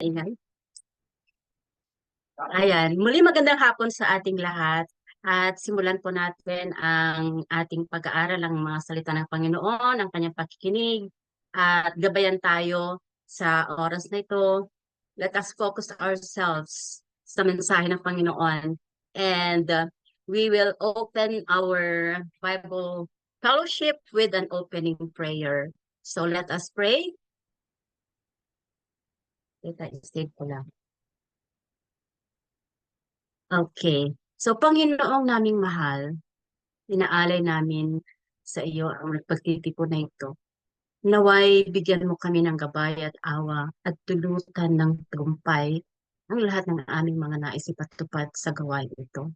Ingay. Ayan, muli magandang hapon sa ating lahat at simulan po natin ang ating pag-aaral ng mga salita ng Panginoon, ang kanyang pakikinig at gabayan tayo sa oras na ito. Let us focus ourselves sa mensahe ng Panginoon and we will open our Bible fellowship with an opening prayer. So let us pray. State ko lang. Okay. So, Panginoong naming mahal, inaalay namin sa iyo ang pagtitipon na ito. Naway bigyan mo kami ng gabay at awa at tulutan ng tagumpay ang lahat ng aming mga nais ipatupad sa gawain ito.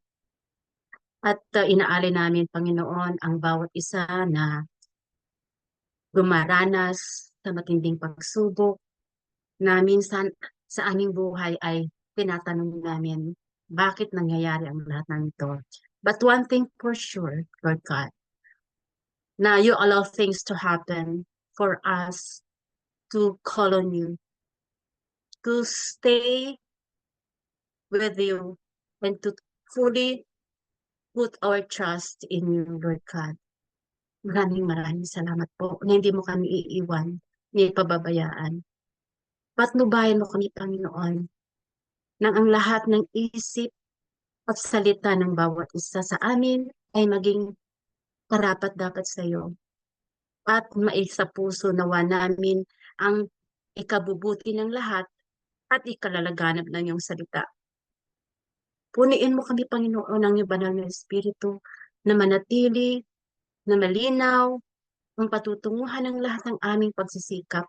At inaalay namin, Panginoon, ang bawat isa na gumaranas sa matinding pagsubok na minsan sa aming buhay ay tinatanong namin, bakit nangyayari ang lahat ng ito? But one thing for sure, Lord God, na you allow things to happen for us to call on you, to stay with you, and to fully put our trust in you, Lord God. Maraming salamat po na hindi mo kami iiwan, ni pababayaan. Patnubayan mo kami, Panginoon, nang ang lahat ng isip at salita ng bawat isa sa amin ay maging karapat-dapat sa iyo. At maisapuso nawa namin ang ikabubuti ng lahat at ikalalaganap ng iyong salita. Puniin mo kami, Panginoon, ng iyong banal na Espiritu na manatili, na malinaw, ang patutunguhan ng lahat ng aming pagsisikap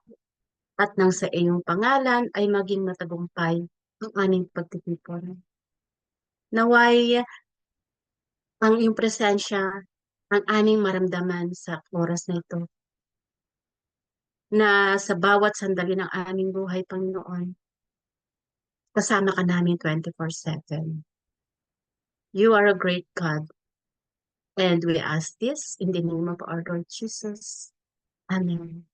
at nang sa iyong pangalan ay maging matagumpay ang aming pagtitipon. Naway ang iyong presensya ang aming maramdaman sa oras na ito. Na sa bawat sandali ng aming buhay, Panginoon, kasama ka namin 24/7. You are a great God. And we ask this in the name of our Lord Jesus. Amen.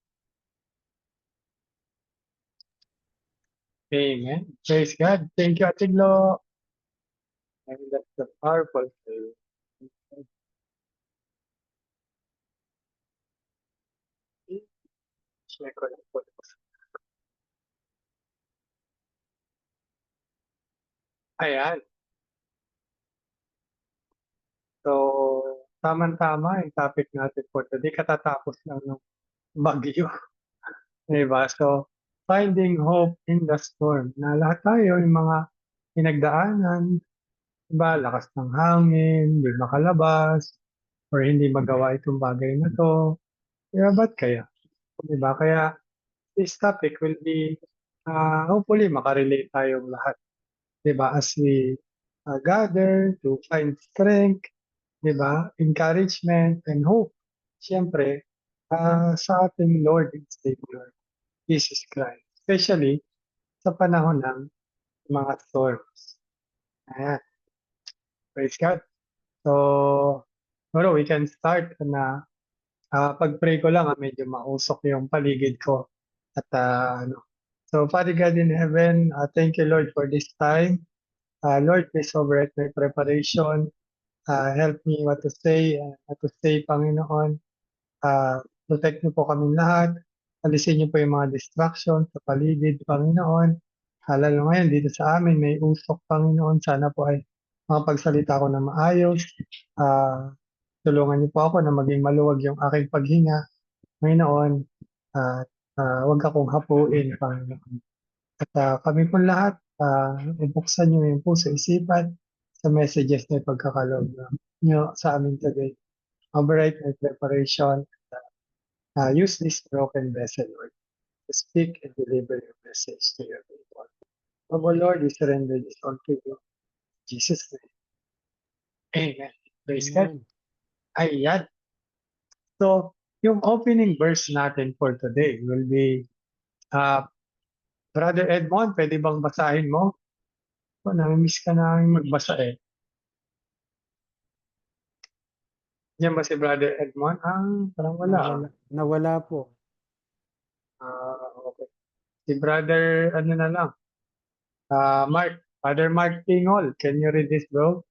Amen. Praise God. Thank you, Ate Glo. And that's the powerful prayer. Share ko lang po. Ayan. So, tama-tama yung topic natin for today. Katatapos lang ng bagyo. Diba? So, finding hope in the storm. Na lahat tayo, yung mga pinagdaanan, diba? Lakas ng hangin, hindi makalabas, or hindi magawa itong bagay na to. Kaya ba't kaya? Diba? Kaya, this topic will be, hopefully, makarelate tayong lahat. Diba? As we gather to find strength, diba? Encouragement and hope. Siyempre, sa ating Lord and Savior, Jesus Christ. Especially sa panahon ng mga storms. Ayan. Praise God. So, siguro we can start na pag-pray ko lang, medyo mausok yung paligid ko. At ano. So, Father God in heaven, thank you Lord for this time. Lord, please override my preparation. Help me what to say, Panginoon. Protect niyo po kami lahat. Alisin niyo po yung mga distractions sa paligid, Panginoon. Lalo ngayon, dito sa amin, may usok, Panginoon. Sana po ay makapagsalita ko na maayos. Tulungan niyo po ako na maging maluwag yung aking paghinga. Panginoon, huwag akong hapuin, Panginoon. At kami po lahat, ibuksan niyo yung puso isipan sa messages na ipagkakaloob niyo sa amin today. Override my preparation. Use this broken vessel, Lord, to speak and deliver your message to your people. Oh Lord, we surrender this all to you. In Jesus' name. Amen. Praise God. Ayan. So, yung opening verse natin for today will be, Brother Edmond, pwede bang basahin mo? Nami-miss ka namin magbasa eh. Yan ba si Brother Edmond? Parang wala. Nawala po. Okay. Si Brother, ano na lang, Father Mark Tingol, can you read this, bro?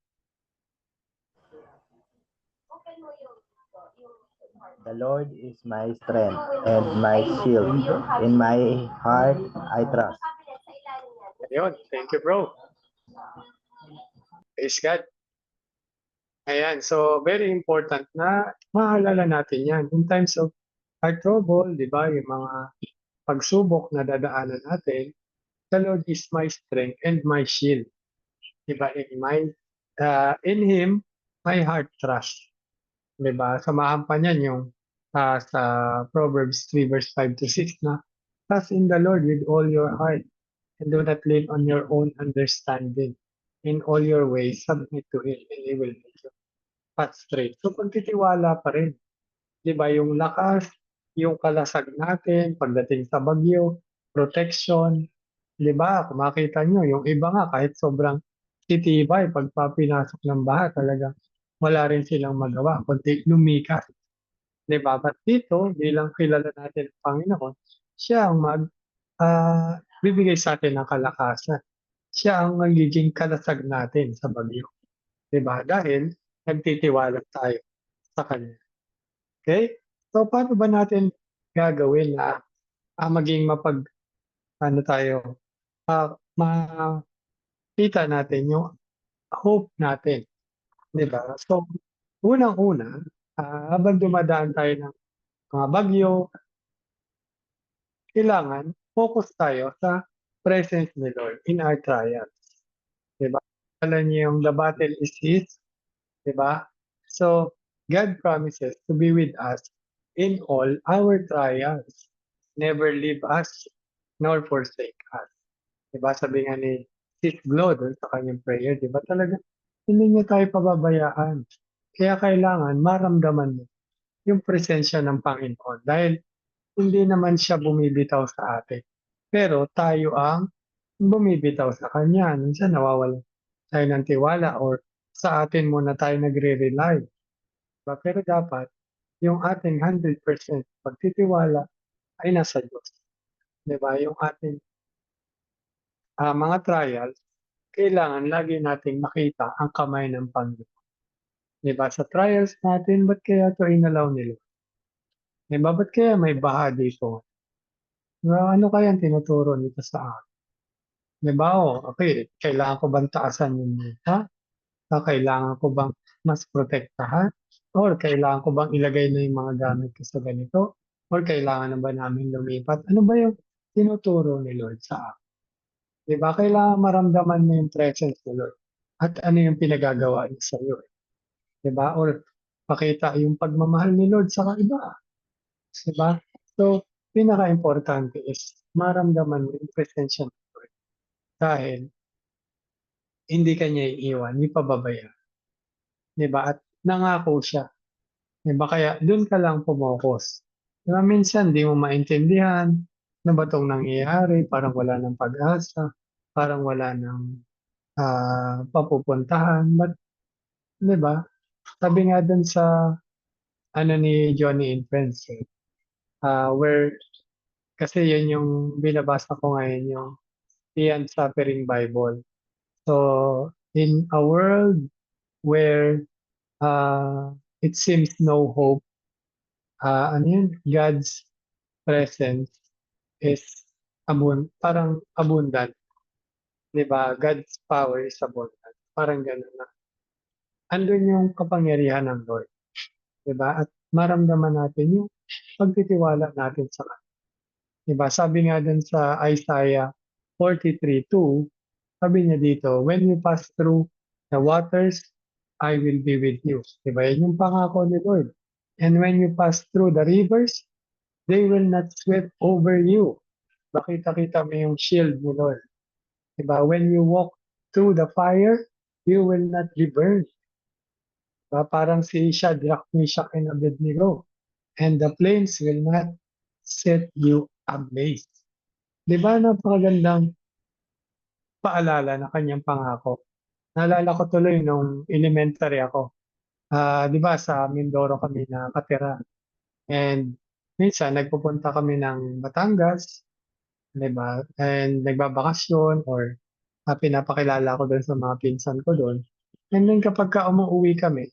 The Lord is my strength and my shield. In my heart I trust. Ayun, thank you, bro. Praise God. Ayan, so very important na maalala natin yan. In times of our trouble, di ba, yung mga pagsubok na dadaanan natin, the Lord is my strength and my shield. Di ba, in Him, my heart trust. Di ba, samahan pa niyan yung sa Proverbs 3 verse 5 to 6 na, trust in the Lord with all your heart and do not lean on your own understanding. In all your ways, submit to Him and He will make you path straight. So pagtitiwala pa rin, 'di ba, yung lakas, yung kalasag natin pagdating sa bagyo, protection, 'di ba? Kung makita nyo, yung iba nga kahit sobrang titibay pagka pinasok ng baha talagang wala rin silang magawa kundi lumikas, 'di ba? But dito, bilang kilala natin ang Panginoon, siya ang bibigay sa atin ng kalakasan. Siya ang magiging kalasag natin sa bagyo, 'di ba? Dahil nagtitiwala tayo sa Kanya. Okay? So, paano ba natin gagawin na maging ano tayo, makita natin yung hope natin, di ba? So, unang-una, habang dumadaan tayo ng mga bagyo, kailangan focus tayo sa presence ni Lord in our trials, di ba? Alam niyo yung the battle is His, di ba? So, God promises to be with us in all our trials. Never leave us nor forsake us. Diba? Sabi nga ni Sis Glo doon sa kanyang prayer, diba? Talaga, hindi niya tayo pababayaan. Kaya kailangan maramdaman mo yung presensya ng Panginoon. Dahil hindi naman siya bumibitaw sa atin. Pero tayo ang bumibitaw sa Kanya. Minsan nawawalan tayo ng tiwala or sa atin muna tayo nagre-rely. Diba? Pero dapat yung ating 100% pagtitiwala ay nasa Diyos. Diba? Yung ating mga trials, kailangan lagi nating makita ang kamay ng Panginoon. Diba? Sa trials natin, ba't kaya ito inalaw nila? Diba? Ba't kaya may baha dito? Diba? Ano kaya ang tinuturo nito sa akin? Diba? Okay, kailangan ko bang taasan yung mata? Kailangan ko bang mas protektahan? Or kailangan ko bang ilagay na yung mga gamit ko sa ganito? Or kailangan na ba namin lumipat? Ano ba yung tinuturo ni Lord sa akin? Diba? Kailangan maramdaman mo yung presence ni Lord. At ano yung pinagagawa niya sa iyo. Diba? Or pakita yung pagmamahal ni Lord sa iba. Diba? So, pinaka-importante is maramdaman mo yung presensya ng Lord. Dahil hindi ka niya iiwan, hindi pababayaan. Diba? At nangako siya. Diba? Kaya doon ka lang pumokos. Diba? Minsan, di mo maintindihan na ba itong nangyayari, parang wala ng pag-asa, parang wala ng papupuntahan. But, diba? Sabi nga dun sa ano ni Johnny and Friends, where kasi yun yung binabasa ko ngayon, yung Beyond Suffering Bible. So, in a world where it seems no hope, ano yun, God's presence is parang abundant. Diba? God's power is abundant. Parang gano'n na. Andun yung kapangyarihan ng Lord. Diba? At maramdaman natin yung pagtitiwala natin sa Kanya. Diba? Sabi nga dun sa Isaiah 43:2, sabi niya dito, when you pass through the waters, I will be with you. Diba? Yan yung pangako ni Lord. And when you pass through the rivers, they will not sweep over you. Bakita-kita mo yung shield ni Lord. Diba? When you walk through the fire, you will not be burned. Diba? Parang si Shadrach, Meshach, and Abednego. And the flames will not set you ablaze. Diba napakagandang paalala na kanyang pangako? Naalala ko tuloy nung elementary ako. Di ba sa Mindoro kami nakatira. And minsan nagpupunta kami ng Batangas, di ba? And nagbabakasyon or pinapakilala ko dun sa mga pinsan ko dun. And then kapagka umuuwi kami,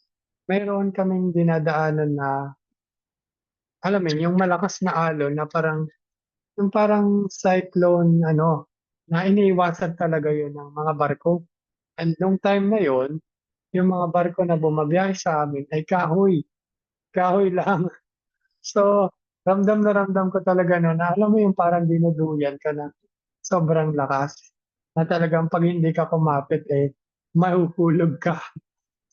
mayroon kaming dinadaanan na, alam mo yun, yung malakas na alon na parang cyclone ano, na iniiwasan talaga yun ng mga barko. And nung time na yun, yung mga barko na bumabiyahe sa amin ay kahoy, kahoy lang. So, ramdam na ramdam ko talaga nun na alam mo yung parang dinuduyan ka na sobrang lakas, na talagang 'pag hindi ka kumapit, mahuhulog ka.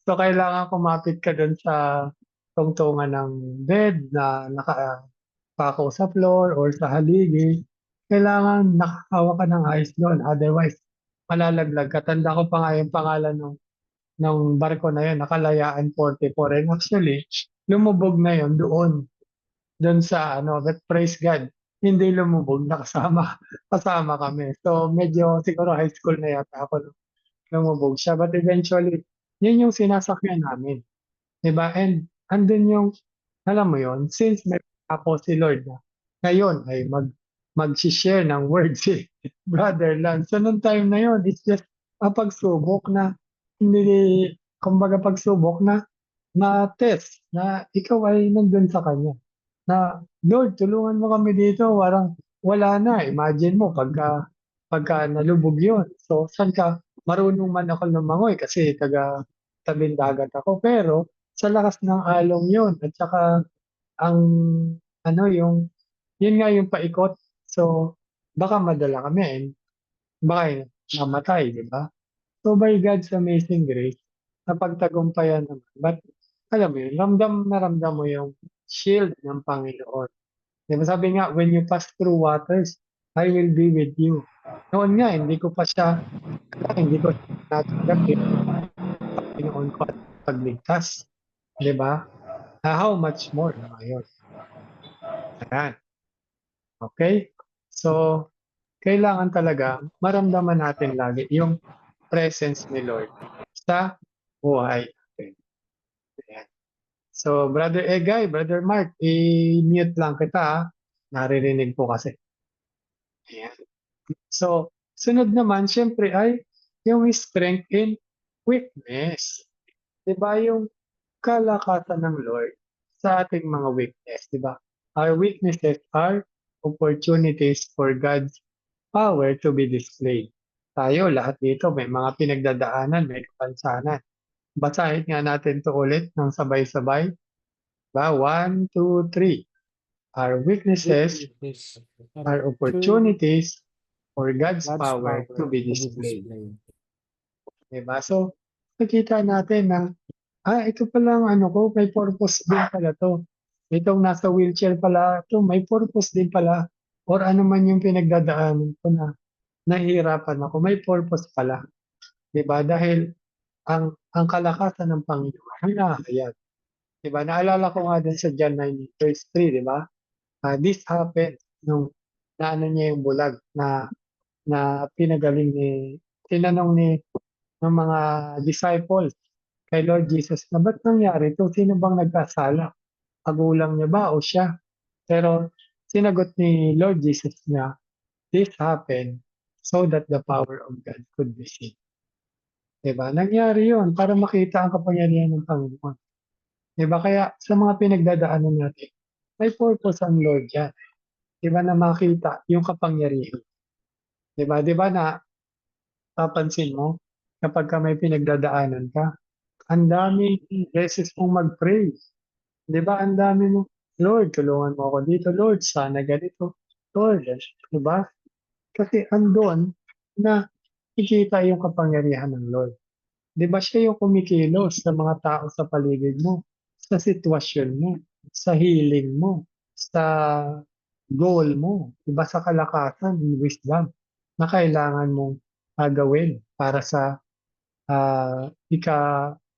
So, kailangan kumapit ka dun sa tungtungan ng bed na nakapako sa floor or sa haligi. Kailangan nakahawak ka ng ayos dun, otherwise malalaglag ka. Tanda ko pa nga yung pangalan ng barko na yun, Nakalayaan 44, and actually lumubog na yun doon sa ano, but praise God, hindi lumubog, kasama kami. So medyo siguro high school na yata ako nung lumubog siya, but eventually yun yung sinasakyan namin, 'di ba? And andun yung, alam mo yun, since may ako si Lord na ngayon ay mag-share ng word si Brother Lance. So nung time na yun, it's just a pagsubok na hindi, kumbaga pagsubok na test na ikaw ay nandun sa kanya. Na, "Lord, tulungan mo kami dito, parang wala na." Imagine mo pagka nalubog yun. So saan ka, marunong man ako lumangoy kasi taga tabing dagat ako, pero sa lakas ng alon yun at saka ang ano, yun nga yung paikot. So baka madala kami and baka mamatay, 'di ba? So by God's amazing grace, napagtagumpayan naman. But alam mo yun, ramdam na ramdam mo yung shield ng Panginoon. 'Di ba sabi nga, "When you pass through waters, I will be with you." Noon nga hindi ko natanggap yung Panginoon ko at pagligtas, 'di ba? How much more ngayon? Ayan, okey? So, kailangan talaga maramdaman natin lagi yung presence ni Lord sa buhay natin. Ayan. So, Brother Egay, Brother Mark, i-mute lang kita, naririnig po kasi. Ayan. So, sunod naman siyempre ay yung strength in weakness. 'Di ba yung kalakasan ng Lord sa ating mga weakness, 'di ba? Our weaknesses are opportunities for God's power to be displayed. Tayo lahat dito may mga pinagdadaanan, may kapansanan. Basahin nga natin 'to ulit ng sabay-sabay, ba? 1, 2, 3. Our weaknesses are opportunities for God's power to be displayed. 'Di ba? So, nakikita natin na, ito palang ano ko, may purpose din pala 'to. Itong nasa wheelchair pala 'to, may purpose din pala, or ano man yung pinagdadaanan ko na nahihirapan ako, may purpose pala, 'di ba? Dahil ang kalakasan ng Panginoon ay nakakayag, 'di ba? Naalala ko nga din sa John 9 verse 3, 'di ba? This happened nung naano niya yung bulag na pinagaling tinanong ng mga disciples kay Lord Jesus na, "Ba't nangyari 'to? Sino bang nagkasala? Magulang niya ba o siya?" Pero sinagot ni Lord Jesus niya, "This happened so that the power of God could be seen." 'Di ba? Nangyari 'yun para makita ang kapangyarihan ng Panginoon. 'Di ba? Kaya sa mga pinagdadaanan natin, may purpose ang Lord diyan. 'Di ba, na makita yung kapangyarihan. 'Di ba napapansin mo kapagka may pinagdadaanan ka, ang daming beses mong mag-pray. 'Di ba ang dami mo, "Lord, tulungan mo ako dito. Lord, sana ganito. Lord," 'di ba? Kasi andun na nakikita yung kapangyarihan ng Lord. 'Di ba siya yung kumikilos sa mga tao sa paligid mo, sa sitwasyon mo, sa healing mo, sa goal mo, 'di ba, sa kalakasan and wisdom na kailangan mong gawin para sa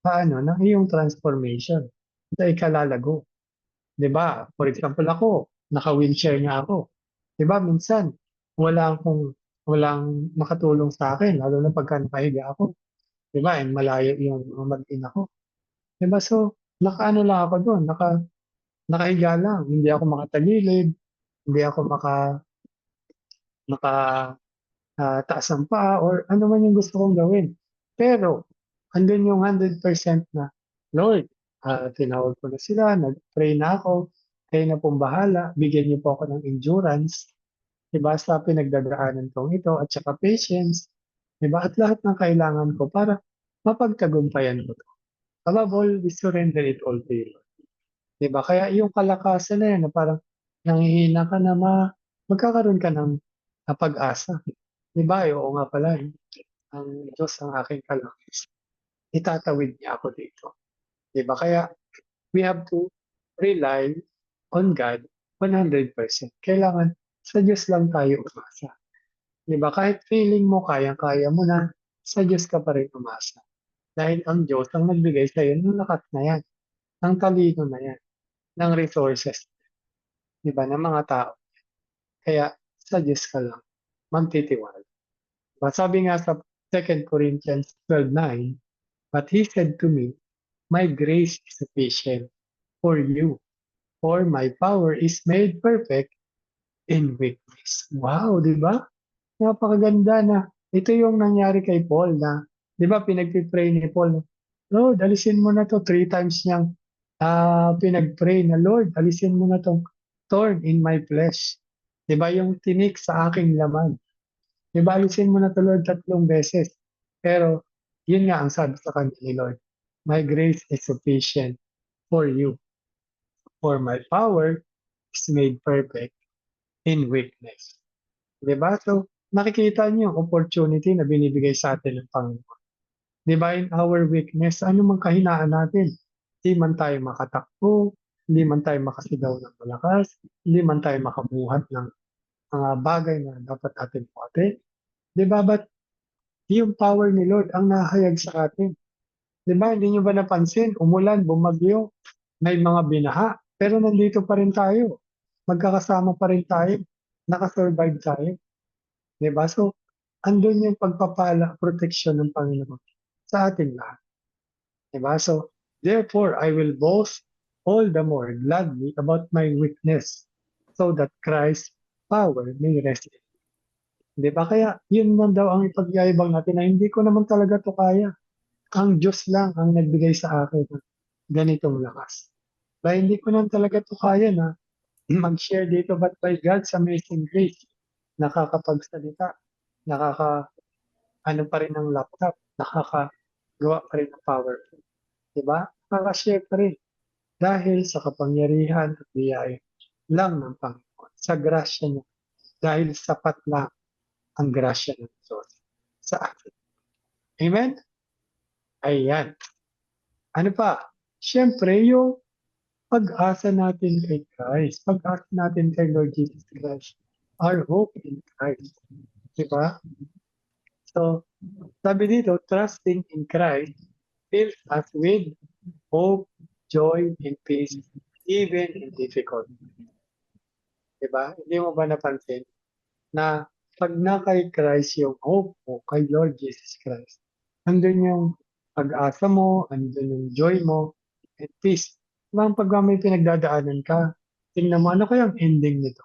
paano ng iyong transformation, sa ikalalago, 'di ba? For example ako, naka-wheelchair nga ako. 'Di ba minsan walang makatulong sa'kin lalo na pagka nakahiga ako, 'di ba, malayo yung mag-ina ko, 'di ba? So, nakaano lang ako dun, nakahiga lang, hindi ako makatagilid, hindi ako maka taas ang paa or ano man yung gusto kong gawin. Pero andun yung 100% na, Lord, tinawag ko na sila, nag-pray na ako, kayo na pong bahala, bigyan niyo po ako ng endurance, 'di ba, sa pinagdadaanan kong ito at saka patience, 'di ba, at lahat ng kailangan ko para mapagtagumpayan ko 'to. Above all, we surrender it all to you, Lord. 'Di ba? Kaya yung kalakasan na yan na parang nanghihina ka na magkakaroon ka ng pag-asa. 'Di ba? Oo nga pala, ang Diyos ang aking kalakasan. Itatawid niya ako dito. 'Di ba? Kaya we have to rely on God 100%. Kailangan sa Diyos lang tayo umasa. 'Di ba? Kahit feeling mo kayang-kaya mo na, sa Diyos ka pa rin umasa. Dahil ang Diyos ang nagbigay sa'yo ng lakas na yan, ng talino na yan, ng resources, 'di ba, ng mga tao. Kaya sa Diyos ka lang magtitiwala. Sabi nga sa 2 Corinthians 12:9, "But he said to me, My grace is sufficient for you, for my power is made perfect in weakness." Wow, 'di ba? Napakaganda na ito yung nangyari kay Paul na, 'di ba, pinagpi-pray ni Paul, Lord, alisin mo na 'to, 3 times niyang pinag-pray na, Lord, alisin mo na 'tong thorn in my flesh. 'Di ba, yung tinik sa aking laman. 'Di ba, alisin mo na 'to, Lord, 3 beses. Pero yun nga ang sabi sa kanya ni Lord, My grace is sufficient for you, for my power is made perfect in weakness. 'Di ba? So, nakikita niyo yung opportunity na binibigay sa atin ng Panginoon. 'Di ba, in our weakness, ano mang kahinaan natin, hindi man tayo makatakbo, hindi man tayo makasigaw ng malakas, hindi man tayo makabuhat ng mga bagay na dapat atin buhatin. 'Di ba, but yung power ni Lord ang nahayag sa atin. 'Di ba, hindi niyo ba napansin, umulan, bumagyo, may mga binaha, pero nandito pa rin tayo. Magkakasama pa rin tayo, naka-survive tayo. 'Di ba? So, andun yung pagpapala, proteksyon ng Panginoon sa ating lahat. 'Di ba? So, therefore, I will boast all the more gladly about my weakness, so that Christ's power may rest in me. 'Di ba? Kaya yun lang daw ang ipagyayabang natin na hindi ko naman talaga 'to kaya. Ang Diyos lang ang nagbigay sa akin ng ganitong lakas. Dahil hindi ko lang talaga 'to kaya na mag-share dito, but by God's amazing grace, nakakapagsalita, ano pa rin ng laptop, nakakagawa pa rin ng PowerPoint, 'di ba? Nakaka-share pa rin dahil sa kapangyarihan at biyaya lang ng Panginoon, sa grasya niya, dahil sapat lang ang grasya ng Diyos sa atin. Amen? Ayan. Ano pa? Siyempre, yung pag-asa natin kay Christ, pag-asa natin kay Lord Jesus Christ, our hope in Christ. 'Di ba? So, sabi dito, trusting in Christ fills us with hope, joy, and peace, even in difficulty. 'Di ba? Hindi mo ba napansin na pag na kay Christ yung hope mo, kay Lord Jesus Christ, andun yung pag-asa mo, andun yung joy mo, and peace. Diba, pag may pinagdadaanan ka, tingnan mo, ano kaya ang ending nito?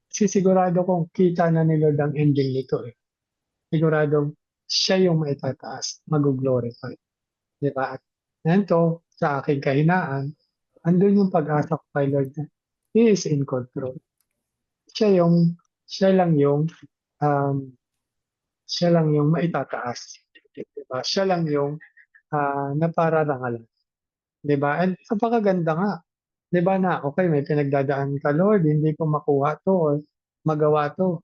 Kasi sigurado kong kita na ni Lord ang ending nito eh. Siguradong siya yung maitataas, mag-glorify. Di ba? At nanto, sa aking kahinaan, andun yung pag-asa ko kay Lord na He is in control. Siya yung, siya lang yung, um, siya lang yung maitataas. Diba? Siya lang yung napararangalan. Diba? And napakaganda nga. Diba na, okay, may pinagdadaan ka, Lord, hindi ko makuha to or magawa to.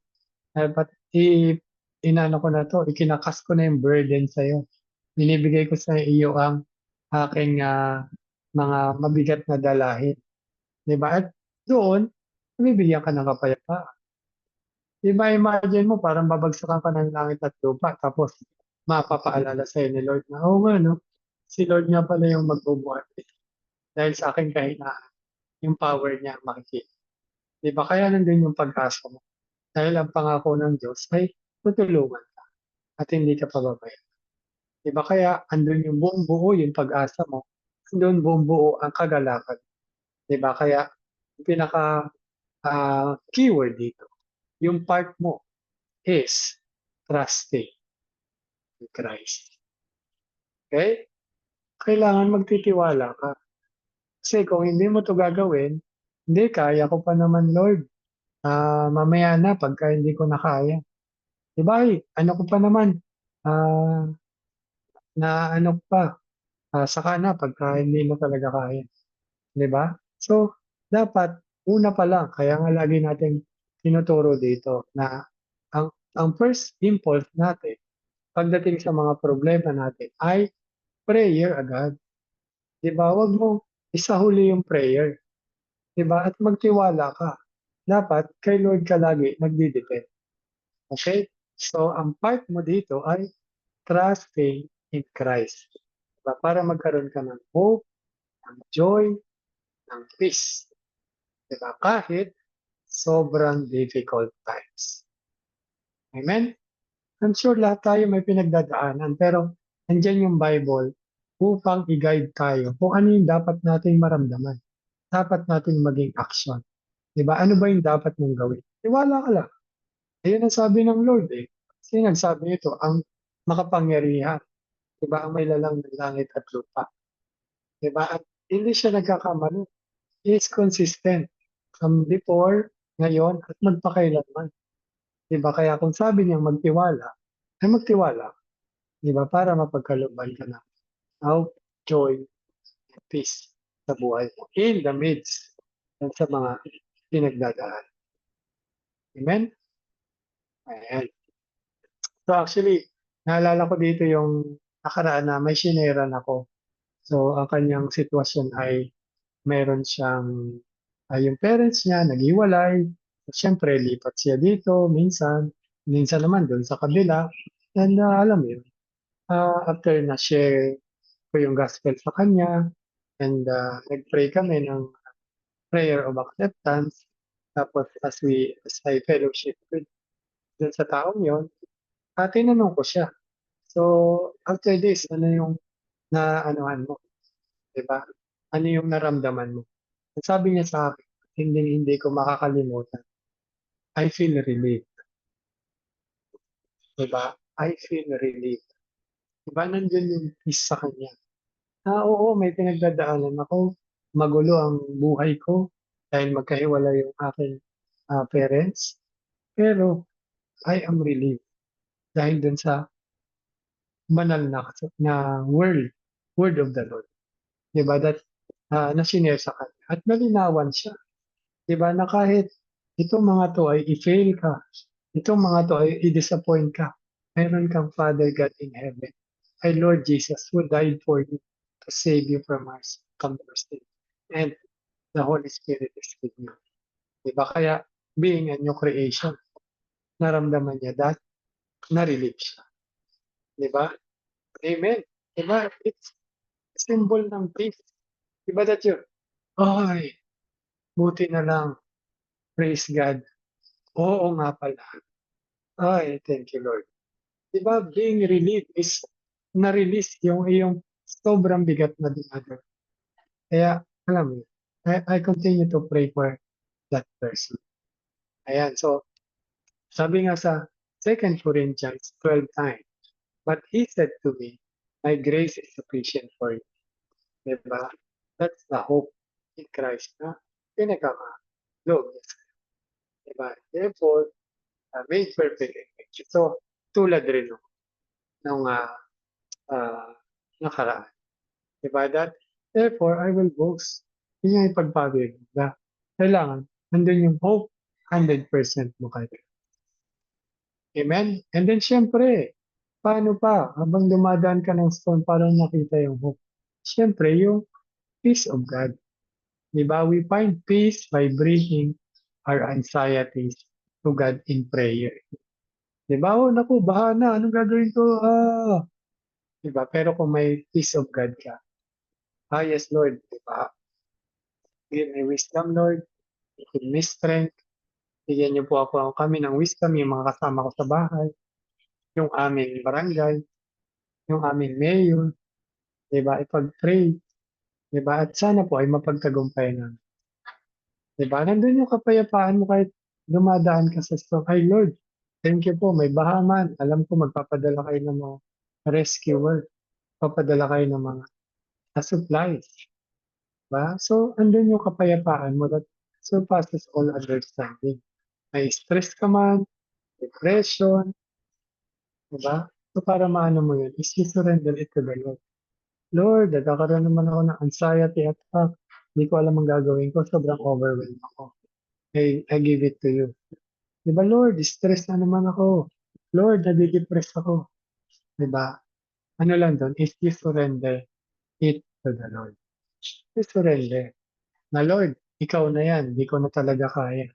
But inano ko na to, ikinakas ko na yung burden sa'yo. Binibigay ko sa iyo ang aking mga mabigat na dalahin. Diba? At doon, bibigyan ka ng kapayapaan. Di ba, imagine mo parang babagsakan ka ng langit at lupa tapos mapapaalala sa'yo ni Lord na, oo nga, no? Si Lord nga pala yung magbubuhat dahil sa aking kahinaan, yung power niya makikita. Di ba? Kaya nandun yung pag-asa mo. Dahil ang pangako ng Diyos ay tutulungan ka at hindi ka pababayaan. Di ba? Kaya andun yung buong buo yung pag-asa mo, andun buong buo ang kagalakan. Di ba? Kaya yung pinaka keyword dito, yung part mo is trusting in Christ. Okay? Kailangan magtitiwala ka. Kasi kung hindi mo 'to gagawin, "Hindi, kaya ko pa naman Lord. Mamaya na pagka hindi ko na kaya. 'Di ba, ano ko pa naman, ah, na ano pa, saka na pagka hindi mo talaga kaya." 'Di ba? So, dapat una pa lang kaya nga lagi nating tinuturo dito na ang first impulse natin pagdating sa mga problema natin ay prayer agad. 'Di ba? Huwag mong isahuli yung prayer, 'di ba? At magtiwala ka. Dapat kay Lord ka lagi nagde-depend, okey? So, ang part mo dito ay trusting in Christ, 'di ba? Para magkaroon ka ng hope, ng joy, ng peace, 'di ba? Kahit sobrang difficult times. Amen? I'm sure lahat tayo may pinagdadaanan pero nandiyan yung Bible upang i-guide tayo kung ano yung dapat nating maramdaman. Dapat nating maging action. 'Di ba? Ano ba yung dapat mong gawin? Tiwala ka lang. Ayun ang sabi ng Lord eh. Kasi nagsabi nito, ang makapangyarihan, 'di ba? Ang may lalang ng langit at lupa. 'Di ba? At hindi siya nagkakamali. He is consistent from before, ngayon, at magpakailanman. 'Di ba? Kaya kung sabi niyang magtiwala, ay magtiwala. 'Di ba? Para mapagkalooban ka ng hope, joy, and peace sa buhay mo in the midst ng sa mga pinagdadaan. Amen? Ayan. So actually, naalala ko dito yung nakaraan na may shineran ako. So ang kanyang sitwasyon ay meron siyang, yung parents niya naghiwalay. Siyempre lipat siya dito minsan, minsan naman dun sa kabila. And alam mo yun, after na-share ko yung gospel sa kanya and nag-pray kami ng prayer of acceptance. Tapos as I fellowship with dun sa taong yon, tinanong ko siya. So, after this, ano yung naanuhan mo, 'di ba? Ano yung naramdaman mo? Ang sabi niya sa akin, hindi ko makakalimutan, I feel relieved, 'di ba? I feel relieved. 'Di ba nandiyan yung peace sa kanya. Oo, may pinagdadaanan ako, magulo ang buhay ko dahil magkahiwalay yung aking, parents, pero I am relieved dahil dun sa banal na word of the Lord. 'Di ba that, na shinare sa kanya at nalinawan siya, 'di ba, na kahit itong mga 'to ay i-fail ka, itong mga 'to ay i-disappoint ka, meron kang Father God in heaven, ay Lord Jesus who died for you to save you from our sin, and the Holy Spirit is with you. 'Di ba, kaya being a new creation, naramdaman niya that na-relieve siya, 'di ba? Amen. 'Di ba, it's symbol ng peace. 'Di ba that yun? Ay, buti na lang, praise God. Oo nga pala. Ay, thank you Lord. 'Di ba being relieved is na-release yung iyong sobrang bigat na dinadala. Kaya alam mo, I continue to pray for that person. Ayan, so sabi nga sa 2 Corinthians 12:9, "But he said to me, my grace is sufficient for you." 'Di ba? That's the hope in Christ na pinagkakaloob niya sa'yo, 'di ba? Therefore, made perfect in Christ. So, tulad rin nung, ah, nakaraan. 'Di ba that, therefore I will boast. Yun yung ipagpatuloy mo na kailangan nandun yung hope 100% mo kay God. Amen? And then siyempre, paano pa habang dumadaan ka ng storm parang nakita yung hope? Siyempre yung peace of God. 'Di ba? We find peace by bringing our anxieties to God in prayer. 'Di ba? "Oh, naku baha na, anong gagawin ko? 'Di ba? Pero kung may peace of God ka, yes Lord, 'di ba? Give me wisdom Lord, give me strength, bigyan niyo po kami ng wisdom, yung mga kasama ko sa bahay, yung aming barangay, yung aming mayor, 'di ba? Ipag-pray, 'di ba? At sana po ay mapagtagumpayan namin." 'Di ba? Nandun yung kapayapaan mo kahit dumadaan ka sa storm. Ay Lord, Thank you po, may baha man. Alam ko magpapadala kayo ng mga rescuer, papadala kayo ng mga supplies, ba? So, andun yung kapayapaan mo that surpasses all understanding. May stress ka man, depression, di ba? So, para maano mo yun, is you surrender it to the Lord. Lord, nagkakaroon naman ako ng anxiety attack. Hindi ko alam ang gagawin ko. Sobrang overwhelmed ako. I give it to you. Di ba, Lord, stress na naman ako. Lord, nadidepress ako. Di ba? Ano lang doon, is you surrender it to the Lord. You surrender. Na Lord, ikaw na yan. Hindi ko na talaga kaya.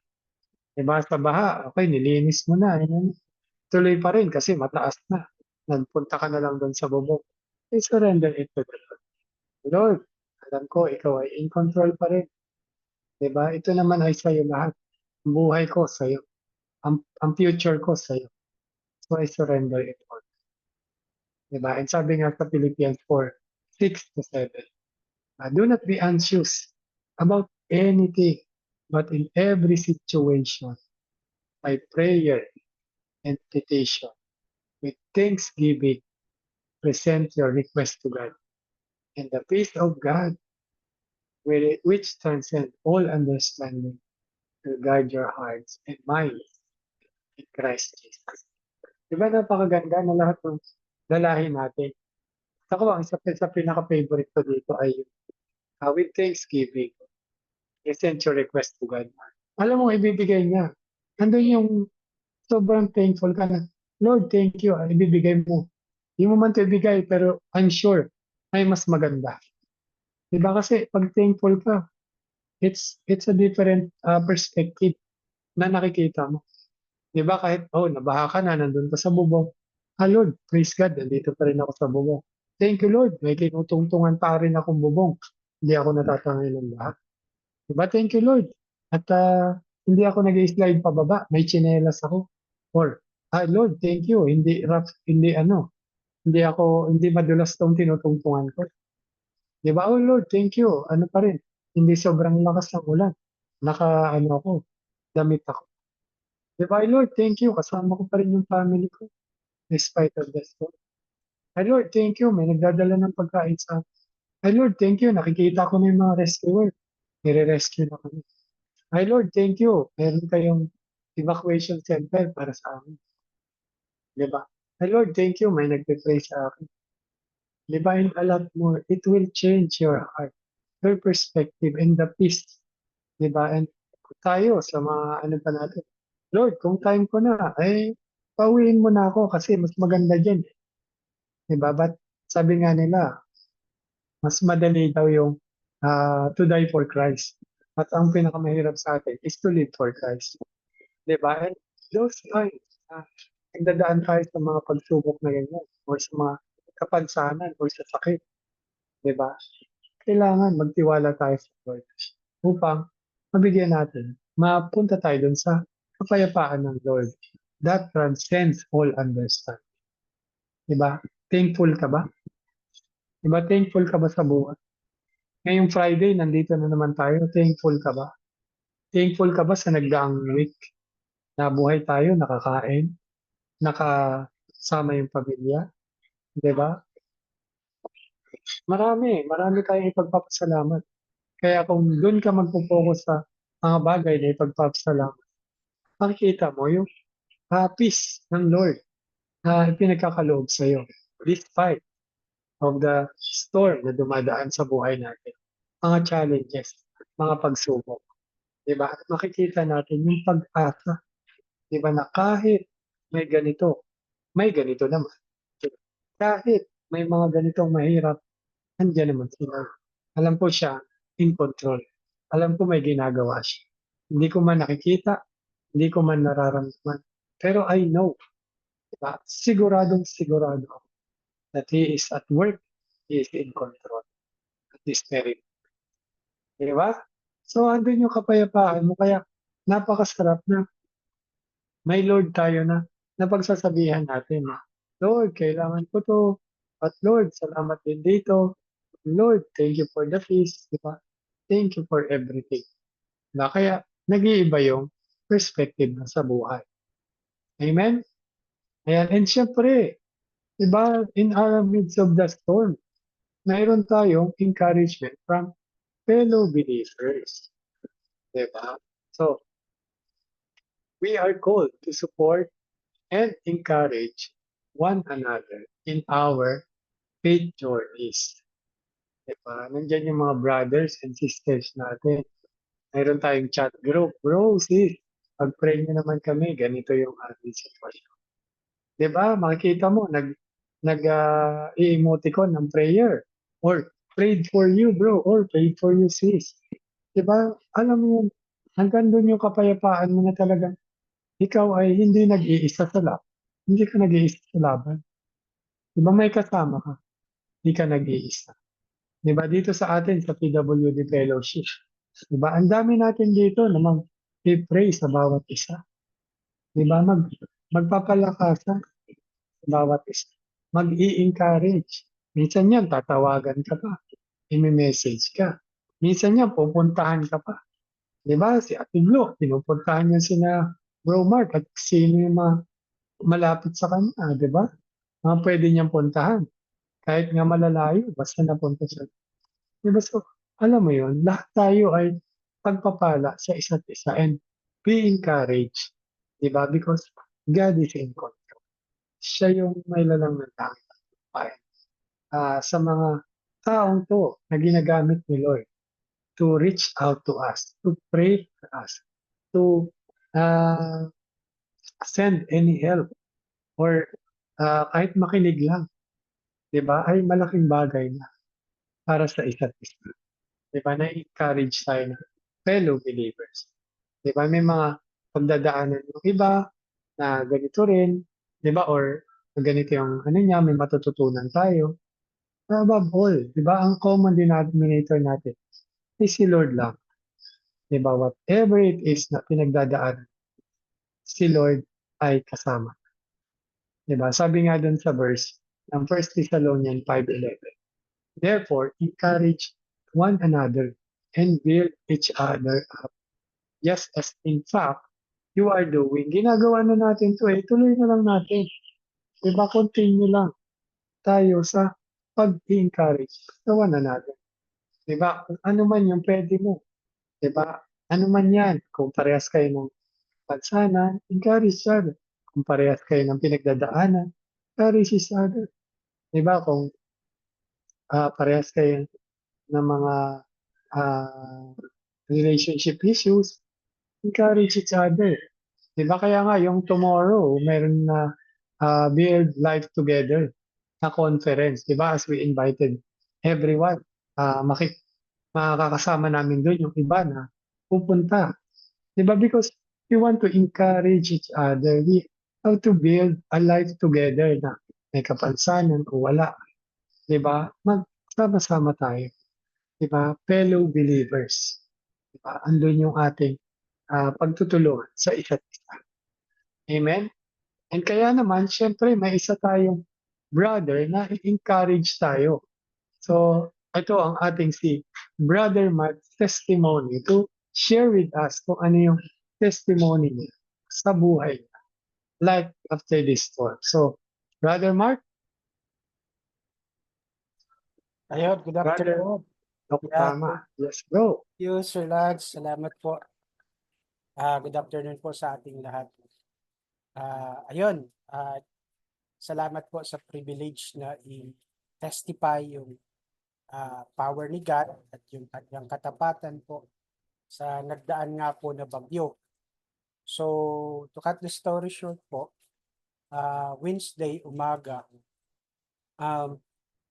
Di ba, sa baha, okay, nilinis mo na. Tuloy pa rin kasi mataas na. Nagpunta ka na lang doon sa bubong. You surrender it to the Lord. Lord, alam ko, ikaw ay in control pa rin. Diba? Ito naman ay sa'yo lahat. Ang buhay ko sa'yo. Ang future ko sa'yo. So I surrender it all. Diba? And sabi nga sa Philippians 4:6-7, do not be anxious about anything, but in every situation, by prayer and petition, with thanksgiving, present your request to God. And the peace of God, which transcends all understanding, will guard your hearts and minds in Christ Jesus. Diba napakaganda na lahat ng dalahin natin. Ako, ang isa sa pinaka-favorite ko dito ay with thanksgiving, present your request to God. Alam mo, ibibigay niya. Andun yung sobrang thankful ka na, Lord, thank you. Ibibigay mo. Hindi mo man ito ibigay, pero I'm sure may mas maganda. Diba kasi pag thankful ka, it's a different perspective na nakikita mo. Di ba kahit, nabaha ka na, nandun ka sa bubong. Lord, praise God, nandito pa rin ako sa bubong. Thank you, Lord, may tinutungtungan pa rin akong bubong. Hindi ako natatangay ng lahat. Di ba, thank you, Lord. At hindi ako nag-slide pababa, may tsinelas ako. Or, Lord, thank you, hindi rough, hindi madulas tong tinutungtungan ko. Di ba, Lord, thank you, ano pa rin, hindi sobrang lakas ng ulan. Ako, damit ako. Diba, Lord, thank you. Kasama ko pa rin yung family ko despite of the storm. Ay, Lord, thank you. May nagdadala ng pagkain sa akin. Ay, Lord, thank you. Nakikita ko na yung mga rescuer. Nire-rescue na kami. Ay, Lord, thank you. Meron kayong evacuation center para sa amin. Diba? Ay, Lord, thank you. May nagpe-pray sa akin. Diba? And a lot more. It will change your heart, your perspective, and the peace. Diba? And tayo sa mga ano pa natin. Lord, kung time ko na, pauwiin mo na ako kasi mas maganda dyan. Diba? But sabi nga nila, mas madali daw yung to die for Christ. At ang pinakamahirap sa atin is to live for Christ. Diba? And those times, nagdadaan tayo sa mga pagsubok na ganyan or sa mga kapansanan or sa sakit. Diba? Kailangan magtiwala tayo sa Lord upang mabigyan natin, mapunta tayo dun sa kapayapaan ng Lord that transcends all understanding. Diba? Thankful ka ba? Diba? Thankful ka ba sa buhay? Ngayong Friday, nandito na naman tayo. Thankful ka ba? Thankful ka ba sa nagdaang week? Na buhay tayo, nakakain, nakasama yung pamilya. Diba? Marami tayong ipagpapasalamat. Kaya kung doon ka magpo-focus sa mga bagay na ipagpapasalamat, makikita mo yung peace ng Lord na ipinagkakaloob sa iyo despite of the storm na dumadaan sa buhay natin. Mga challenges, mga pagsubok. Diba? At makikita natin yung pag-asa. Diba na kahit may ganito naman. Diba? Kahit may mga ganitong mahirap, nandiyan naman si Lord. Alam ko siya in control. Alam ko may ginagawa siya. Hindi ko man nakikita, hindi ko man nararamdaman. Pero I know, diba? Siguradong sigurado ako that He is at work, He is in control at this very. Diba? So, andun yung kapayapaan mo. Kaya, napakasarap na may Lord tayo na napagsasabihan natin na, Lord, kailangan ko to. At Lord, salamat din dito. Lord, thank you for the feast. Diba? Thank you for everything. Kaya, nag-iiba yung perspective na sa buhay. Amen? Ayan. And syempre, diba, in our midst of the storm, mayroon tayong encouragement from fellow believers. Diba? So, we are called to support and encourage one another in our faith journeys. Diba? Nandiyan yung mga brothers and sisters natin. Mayroon tayong chat group. Bro, sis, pag-pray nyo naman kami, ganito yung ating sitwasyon. Diba? Makikita mo, i-emoticon ng prayer. Or, prayed for you, bro. Or, prayed for you, sis. Diba? Alam mo yun, hanggang doon yung kapayapaan mo na talagang ikaw ay hindi nag-iisa sa laban. Hindi ka nag-iisa sa laban. Diba may kasama ka? Hindi ka nag-iisa. Diba dito sa atin sa PWD Fellowship, diba ang dami natin dito namang i-pray sa bawat isa. Diba magpapalakasan sa bawat isa. Mag-i-encourage. Minsan yan, tatawagan ka pa. I-message ka. Minsan yan, pupuntahan ka pa. Diba si Ate Glo, pinupuntahan niya sina Bro Mark at sino yung mga malapit sa kanya, diba? Mga pwede niyang puntahan. Kahit nga malalayo, basta napunta siya. Diba? So, alam mo yun, lahat tayo ay pagpapala sa isa't isa and be encouraged. Diba? Because God is in control. Siya yung may lalang ng tanging sa mga taong to na ginagamit ni Lord to reach out to us, to pray for us, to uh, send any help or kahit makinig lang, 'di ba? Ay malaking bagay na para sa isa't isa. 'Di ba? Na-encourage tayo ng fellow believers. 'Di ba? May mga pagdadaanan yung iba na ganito rin, 'di ba? Or ganito yung ano niya, may matututunan tayo. Pero above all, 'di ba? Ang common denominator natin is si Lord lang. 'Di ba? Whatever it is na pinagdadaanan, si Lord ay kasama. 'Di ba? Sabi nga dun sa verse ng 1 Thessalonians 5:11. Therefore, encourage one another and build each other up. Just as in fact, you are doing. Ginagawa na natin to eh. Tuloy na lang natin. 'Di ba? Continue lang tayo sa pag-encourage sa one another. 'Di ba? Kung ano man yung pwede mo. 'Di ba? Ano man yan. Kung parehas kayo ng pagsanan, encourage each other. Kung parehas kayo ng pinagdadaanan, encourage each other. 'Di ba? Kung parehas kayo ng mga ah, relationship issues, encourage each other. 'Di ba kaya nga yung tomorrow, meron na Build Life Together na conference, 'di ba? As we invited everyone, makakasama namin doon yung iba na pupunta. 'Di ba? Because we want to encourage each other. We have to build a life together na may kapansanan o wala. 'Di ba? Magsama-sama tayo. 'Di ba? Fellow believers. 'Di ba? Andun yung ating pagtutulungan sa isa't isa. Amen? And kaya naman, syempre, may isa tayong brother na i-encourage tayo. So, ito ang ating si Brother Mark's testimony to share with us kung ano yung testimony niya sa buhay niya, like after this storm. So, Brother Mark, Ayun, good Brother, afternoon. tama. Yes, bro. Thank you, Sir Lance. Salamat po. Good afternoon po sa ating lahat. Ayun, salamat po sa privilege na i-testify yung power ni God at yung kanyang katapatan po sa nagdaan nga po na bagyo. So, to cut the story short po, Wednesday umaga,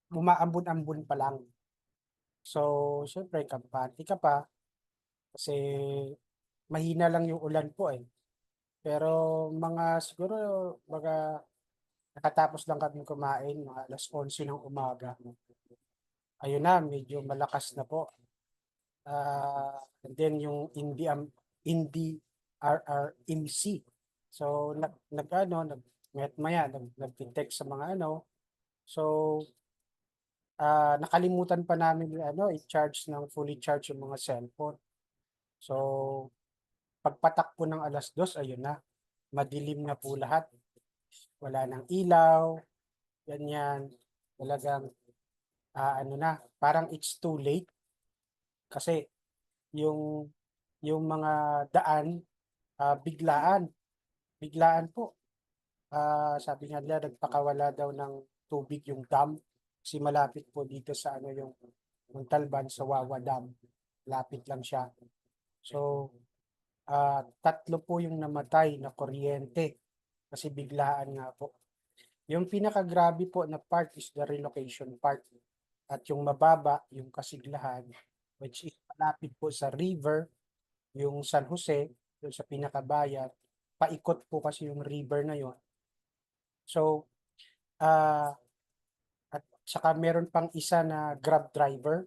umaambon-ambon pa lang. So, syempre, kampante ka pa kasi mahina lang yung ulan po eh. Pero siguro nakatapos lang kami kumain, mga alas 11 ng umaga. Ayun na, medyo malakas na po. And then yung Indie RRMC. So, nag-text sa mga ano. So, nakalimutan pa namin i-charge ng fully charge yung mga cellphone. So, pagpatak po ng alas 2, ayun na. madilim na po lahat. Wala ng ilaw, ganyan. Talagang, ano na, parang it's too late. Kasi yung, yung mga daan, biglaan. Biglaan po. Sabi nga nila, nagpakawala daw ng tubig yung dam. Kasi malapit po dito sa ano yung Montalban, sa Wawa Dam. Lapit lang siya. So, tatlo po yung namatay na kuryente kasi biglaan nga po. Yung pinakagrabe po na part is the relocation part. At yung mababa, yung Kasiglahan, which is malapit po sa river, yung San Jose, yung sa pinakabayan, paikot po kasi yung river na yon. So, ah at saka meron pang isa na Grab driver,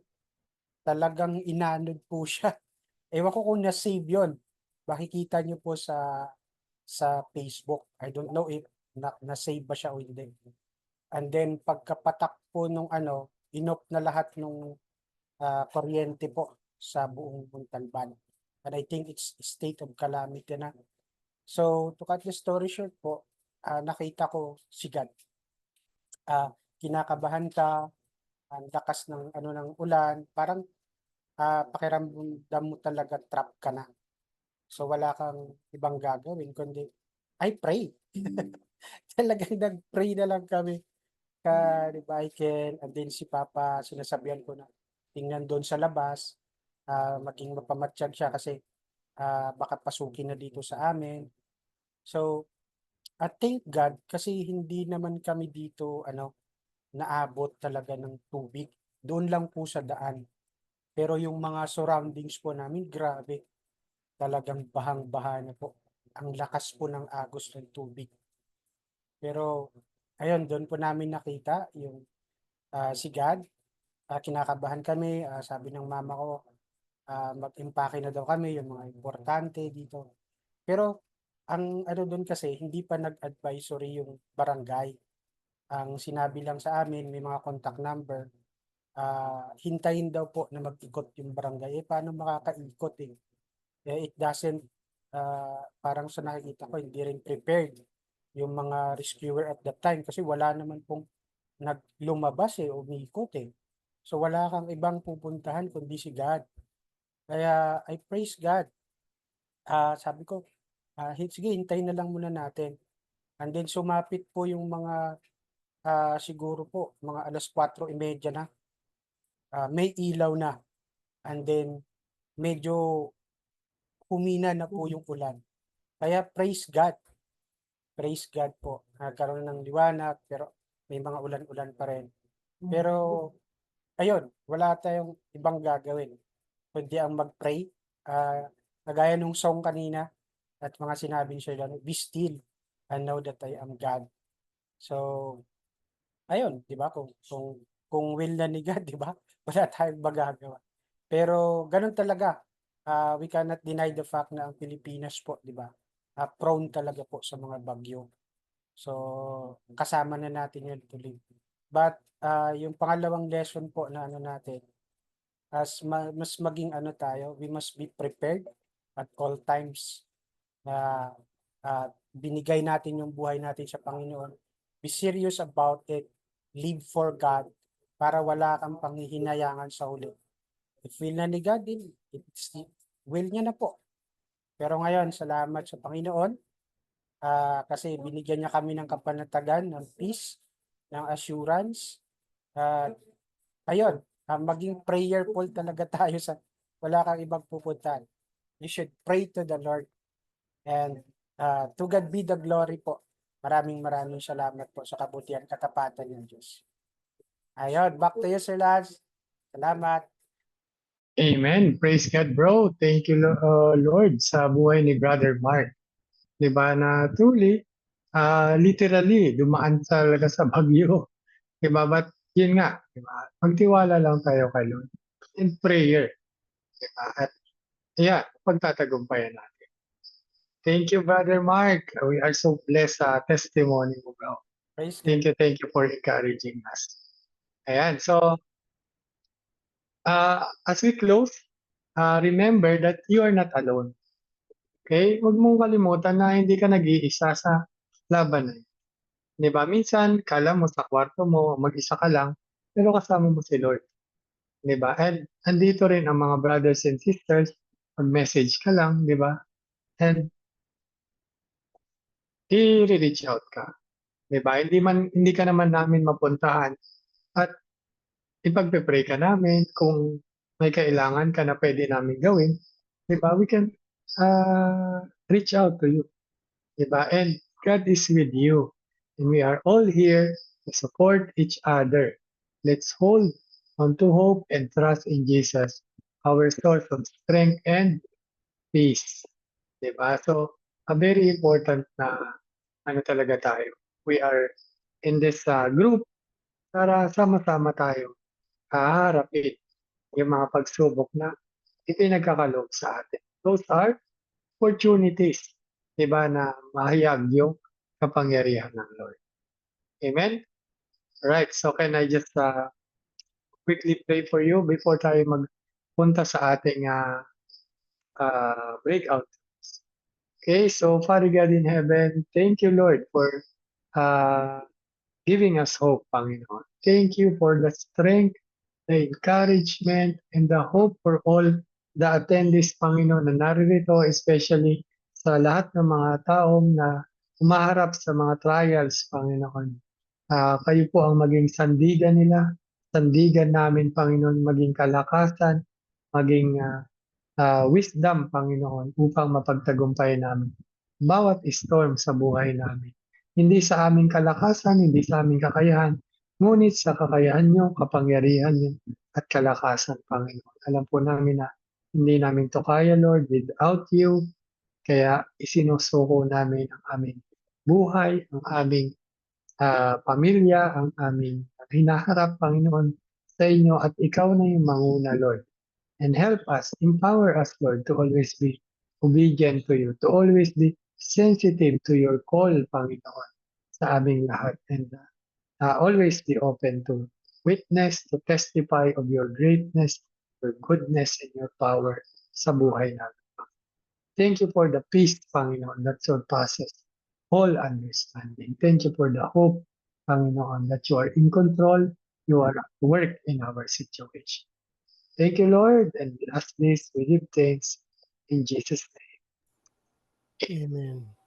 talagang inanod po siya. Ewan ko kung na-save yun. Makikita niyo po sa Facebook. I don't know if na-save ba siya o hindi. And then pagkapatak po nung ano, inop na lahat nung kuryente po sa buong Montalban. And I think it's state of calamity na. So to cut the story short po, nakita ko si God. Kinakabahan ka, ang lakas ng ano ng ulan, parang pakiramdam mo talaga trap ka na. So wala kang ibang gagawin kundi I pray. Talagang nag-pray na lang kami ni Michael and then si Papa sinasabihan ko na tingnan doon sa labas, maging mapamatsyag siya kasi baka pasukin na dito sa amin. So, thank God kasi hindi naman kami dito ano naabot talaga ng tubig. Doon lang po sa daan. Pero yung mga surroundings po namin, grabe. Talagang bahang-baha na po. Ang lakas po ng agos ng tubig. Pero, ayun, doon po namin nakita yung si God. Kinakabahan kami. Sabi ng mama ko, mag-impake na daw kami, yung mga importante dito. Pero, ang ano doon kasi, hindi pa nag-advisory yung barangay. Ang sinabi lang sa amin, may mga contact number, hintayin daw po na mag-ikot yung barangay. Paano makakaikot eh? It doesn't, parang sa nakikita ko, hindi rin prepared yung mga rescuer at that time kasi wala naman pong naglumabas eh, umikot eh. So wala kang ibang pupuntahan kundi si God. Kaya I praise God. Sabi ko, sige, hintayin na lang muna natin. And then sumapit po yung mga siguro po, mga 4:30 na. May ilaw na. And then medyo humina na po yung ulan. Kaya praise God. Praise God po. Nagkaroon ng liwanag pero may mga ulan-ulan pa rin. Pero ayun, wala tayong ibang gagawin kundi ang mag-pray. Nagaya nung song kanina at mga sinabi niya lang, be still and know that I am God. So, ayun, 'di ba? Kung will na ni God, 'di ba? Wala tayong magagawa. Pero ganun talaga. We cannot deny the fact na ang Pilipinas po, 'di ba? Prone talaga po sa mga bagyo. So, kasama na natin 'yun tuloy. But yung pangalawang lesson po na ano natin, mas maging ano tayo, we must be prepared at all times na binigay natin yung buhay natin sa Panginoon. Be serious about it. Live for God para wala kang panghihinayangan sa huli. If will na ni God, it's will niya na po. Pero ngayon, salamat sa Panginoon kasi binigyan niya kami ng kapanatagan, ng peace, ng assurance. Ayun, maging prayerful talaga tayo sa wala kang ibang pupuntahan. You should pray to the Lord and to God be the glory po. Maraming salamat po sa kabutihan, katapatan ng Diyos. Ayun, back to you, Sir Lance. Salamat. Amen. Praise God, bro. Thank you, Lord, sa buhay ni Brother Mark. Di ba na truly, literally, dumaan talaga sa bagyo. Di ba? But yun nga, di ba? Magtiwala lang tayo kay Lord. In prayer. Di ba? At yeah, pagtatagumpayan natin. Thank you, Brother Mark. We are so blessed sa testimony mo, bro. Praise God. Thank you for encouraging us. Ayan, so as we close, remember that you are not alone. Okay? Huwag mong kalimutan na hindi ka nag-iisa sa laban na yun. 'Di ba? Minsan, kala mo sa kwarto mo, mag-isa ka lang, pero kasama mo si Lord. 'Di ba? And andito rin ang mga brothers and sisters, mag-message ka lang, 'di ba? And i-reach out ka, 'di ba? Hindi ka naman namin mapuntahan at ipagpe-pray ka namin kung may kailangan ka na pwede namin gawin, 'di ba? We can reach out to you, 'di ba? And God is with you. And we are all here to support each other. Let's hold on to hope and trust in Jesus, our source of strength and peace. 'Di ba? So, a very important na ano talaga tayo. We are in this group para sama-sama tayo haharapin yung mga pagsubok na ipinagkakaloob sa atin. Those are opportunities, 'di ba, na mahayag yung kapangyarihan ng Lord. Amen? Right. So can I just quickly pray for you before tayo magpunta sa ating breakout? Okay, so Father God in heaven, thank you, Lord, for uh, giving us hope, Panginoon. Thank you for the strength, the encouragement, and the hope for all the attendees, Panginoon, na naririto, especially sa lahat ng mga taong na umaharap sa mga trials, Panginoon. Kayo po ang maging sandigan nila, sandigan namin, Panginoon, maging kalakasan, maging wisdom, Panginoon, upang mapagtagumpayan namin bawat storm sa buhay namin. Hindi sa aming kalakasan, hindi sa aming kakayahan, ngunit sa kakayahan nyo, kapangyarihan nyo, at kalakasan, Panginoon. Alam po namin na hindi namin to kaya, Lord, without you. Kaya isinusuko namin ang aming buhay, ang aming pamilya, ang aming hinaharap, Panginoon, sa inyo at ikaw na yung manguna, Lord. And help us, empower us, Lord, to always be obedient to you, to always be sensitive to your call, Panginoon, sa aming lahat. And always be open to witness, to testify of your greatness, your goodness, and your power sa buhay namin. Thank you for the peace, Panginoon, that surpasses all understanding. Thank you for the hope, Panginoon, that you are in control, you are at work in our situation. Thank you, Lord, and last this, we give thanks in Jesus' name. Amen.